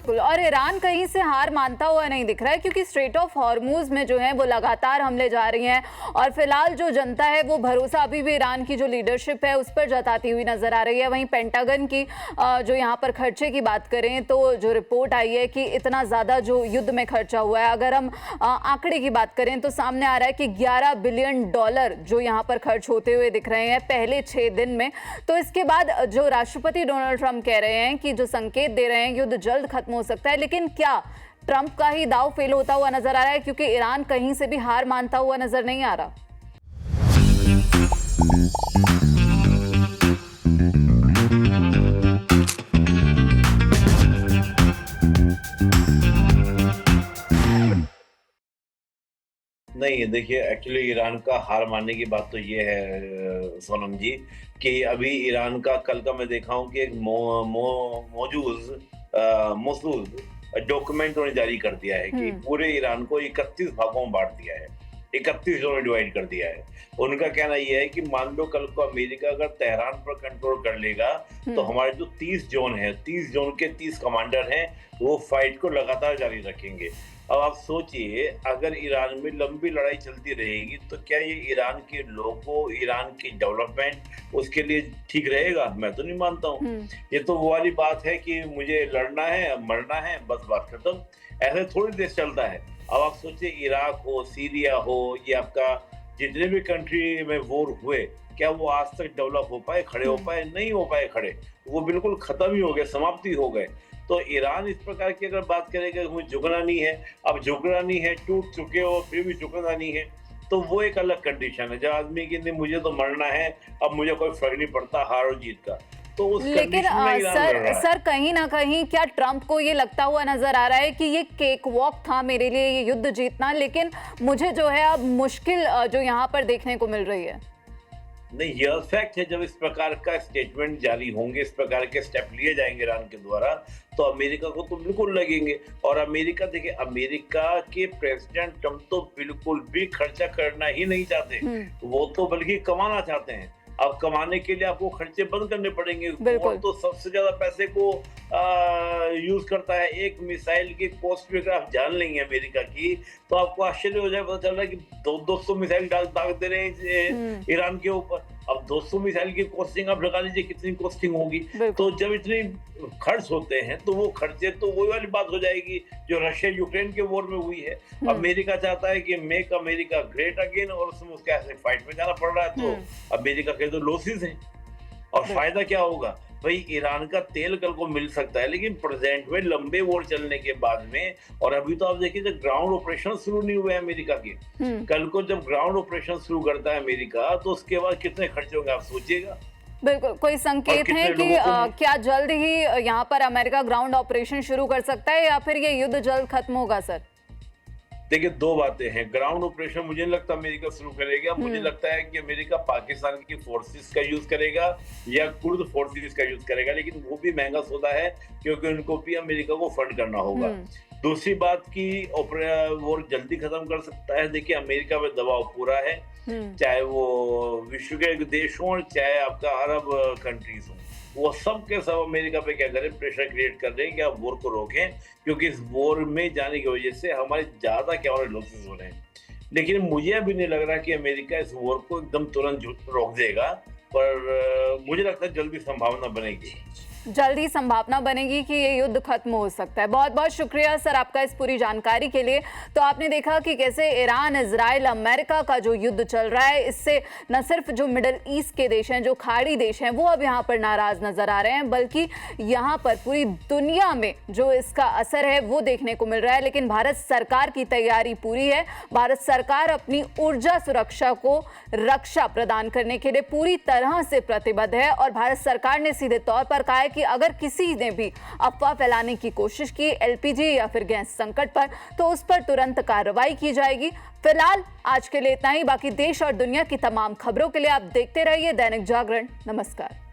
बिल्कुल। और ईरान कहीं से हार मानता हुआ नहीं दिख रहा है, क्योंकि स्ट्रेट ऑफ हॉर्मूज में जो है वो लगातार हमले जा रही हैं और फिलहाल जो जनता है वो भरोसा अभी भी ईरान की जो लीडरशिप है उस पर जताती हुई नजर आ रही है। वहीं पेंटागन की जो यहाँ पर खर्चे की बात करें तो जो रिपोर्ट आई है कि इतना ज़्यादा जो युद्ध में खर्चा हुआ है, अगर हम आंकड़े की बात करें तो सामने आ रहा है कि $11 बिलियन जो यहाँ पर खर्च होते हुए दिख रहे हैं पहले 6 दिन में। तो इसके बाद जो राष्ट्रपति डोनाल्ड ट्रंप कह रहे हैं कि जो संकेत दे रहे हैं युद्ध जल्द खत्म हो सकता है, लेकिन क्या ट्रंप का ही दांव फेल होता हुआ नजर आ रहा है, क्योंकि ईरान कहीं से भी हार मानता हुआ नजर नहीं आ रहा। नहीं, देखिए एक्चुअली ईरान का हार मानने की बात तो ये है सोनम जी कि अभी ईरान का कल का मैं देखा हूँ कि एक मौजूद डॉक्यूमेंट उन्होंने जारी कर दिया है कि पूरे ईरान को 31 भागों में बांट दिया है, 31 जोन में डिवाइड कर दिया है। उनका कहना यह है कि मान लो कल को अमेरिका अगर तेहरान पर कंट्रोल कर लेगा तो हमारे जो 30 जोन है, 30 जोन के 30 कमांडर हैं, वो फाइट को लगातार जारी रखेंगे। अब आप सोचिए अगर ईरान में लंबी लड़ाई चलती रहेगी तो क्या ये ईरान के लोगों, ईरान की डेवलपमेंट उसके लिए ठीक रहेगा? मैं तो नहीं मानता हूँ। ये तो वो वाली बात है कि मुझे लड़ना है, मरना है, बस बात खत्म। ऐसे थोड़ी देश चलता है। अब आप सोचिए इराक हो, सीरिया हो, ये आपका जितने भी कंट्री में वॉर हुए, क्या वो आज तक डेवलप हो पाए, खड़े हो पाए? नहीं हो पाए खड़े, वो बिल्कुल खत्म ही हो गए, समाप्ति हो गए। तो ईरान इस प्रकार की अगर बात करेगा मुझे झुकना नहीं है, अब झुकना नहीं है, टूट चुके हो फिर भी झुकना नहीं है, तो वो एक अलग कंडीशन है जब आदमी की नहीं मुझे तो मरना है, अब मुझे कोई फर्क नहीं पड़ता हार और जीत का। तो उस लेकिन सर कहीं ना कहीं क्या ट्रंप को ये लगता हुआ नजर आ रहा है कि ये केक वॉक था मेरे लिए ये युद्ध जीतना, लेकिन मुझे जो है अब मुश्किल जो यहाँ पर देखने को मिल रही है? नहीं, यह फैक्ट है जब इस प्रकार का स्टेटमेंट जारी होंगे, इस प्रकार के स्टेप लिए जाएंगे ईरान के द्वारा, तो अमेरिका को तो बिल्कुल लगेंगे। और अमेरिका, देखिए अमेरिका के प्रेसिडेंट ट्रंप तो बिल्कुल भी खर्चा करना ही नहीं चाहते, वो तो बल्कि कमाना चाहते हैं। अब कमाने के लिए आपको खर्चे बंद करने पड़ेंगे। वो तो सबसे ज्यादा पैसे को यूज करता है। एक मिसाइल की कॉस्ट भी अगर आप जान लेंगे अमेरिका की तो आपको आश्चर्य हो जाए, पता चल रहा है कि 200 मिसाइल दाग दे रहे हैं ईरान के ऊपर। अब 200 मिसाइल की कॉस्टिंग आप लगा लीजिए कितनी कॉस्टिंग होगी। तो जब इतने खर्च होते हैं तो वो खर्चे तो वही वाली बात हो जाएगी जो रशिया यूक्रेन के वॉर में हुई है। अमेरिका चाहता है कि मेक अमेरिका ग्रेट अगेन, और उसमें उसका ऐसे फाइट में जाना पड़ रहा है, तो अमेरिका के तो लॉसेस हैं। और फायदा क्या होगा भाई? ईरान का तेल कल को मिल सकता है, लेकिन प्रेजेंट में लंबे वॉर चलने के बाद में, और अभी तो आप देखिए जब ग्राउंड ऑपरेशन शुरू नहीं हुए अमेरिका के, कल को जब ग्राउंड ऑपरेशन शुरू करता है अमेरिका तो उसके बाद कितने खर्चे होंगे आप सोचिएगा। बिल्कुल। कोई संकेत है कि क्या जल्द ही यहाँ पर अमेरिका ग्राउंड ऑपरेशन शुरू कर सकता है या फिर ये युद्ध जल्द खत्म होगा? सर देखिए दो बातें हैं। ग्राउंड ऑपरेशन मुझे नहीं लगता अमेरिका शुरू करेगा। मुझे लगता है कि अमेरिका पाकिस्तान की फोर्सेस का यूज करेगा या कुर्द फोर्सेस का यूज करेगा, लेकिन वो भी महंगा सौदा है क्योंकि उनको भी अमेरिका को फंड करना होगा। दूसरी बात की वॉर जल्दी खत्म कर सकता है। देखिए अमेरिका में दबाव पूरा है, चाहे वो विश्व के देश हो चाहे आपका अरब कंट्रीज हो, वो सब के सब अमेरिका पे क्या करें, प्रेशर क्रिएट कर रहे हैं कि आप वॉर को रोकें, क्योंकि इस वॉर में जाने की वजह से हमारे ज्यादा क्या हो रहे लॉसेस हो रहे हैं। लेकिन मुझे अभी नहीं लग रहा कि अमेरिका इस वॉर को एकदम तुरंत रोक देगा, पर मुझे लगता है जल्दी संभावना बनेगी, जल्दी संभावना बनेगी कि ये युद्ध खत्म हो सकता है। बहुत बहुत शुक्रिया सर आपका इस पूरी जानकारी के लिए। तो आपने देखा कि कैसे ईरान, इजराइल, अमेरिका का जो युद्ध चल रहा है, इससे न सिर्फ जो मिडिल ईस्ट के देश हैं, जो खाड़ी देश हैं, वो अब यहाँ पर नाराज नजर आ रहे हैं, बल्कि यहाँ पर पूरी दुनिया में जो इसका असर है वो देखने को मिल रहा है। लेकिन भारत सरकार की तैयारी पूरी है। भारत सरकार अपनी ऊर्जा सुरक्षा को रक्षा प्रदान करने के लिए पूरी तरह से प्रतिबद्ध है और भारत सरकार ने सीधे तौर पर कहा है कि अगर किसी ने भी अफवाह फैलाने की कोशिश की एलपीजी या फिर गैस संकट पर, तो उस पर तुरंत कार्रवाई की जाएगी। फिलहाल आज के लिए इतना ही। बाकी देश और दुनिया की तमाम खबरों के लिए आप देखते रहिए दैनिक जागरण। नमस्कार।